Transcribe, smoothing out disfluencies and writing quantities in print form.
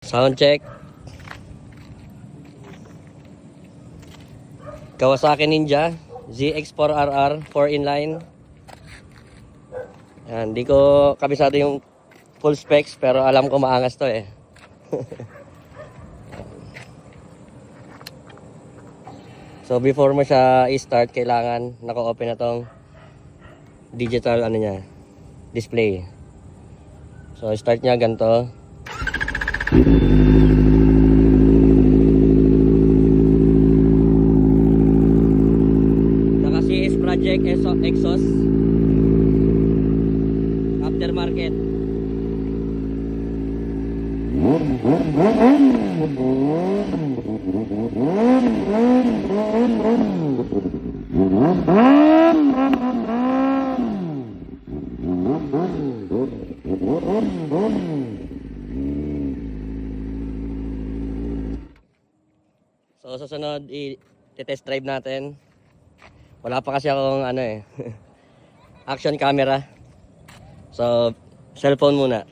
Sound check. Kawasaki Ninja ZX4RR 4 inline. Yan, di ko kabisado yung full specs pero alam ko maangas to eh. So before mo siya i-start, kailangan naka-open na tong digital ano niya, display. So start niya ganito. Naka CS Project exhaust aftermarket. So susunod i-test drive natin. Wala pa kasi akong ano eh action camera. So cellphone muna.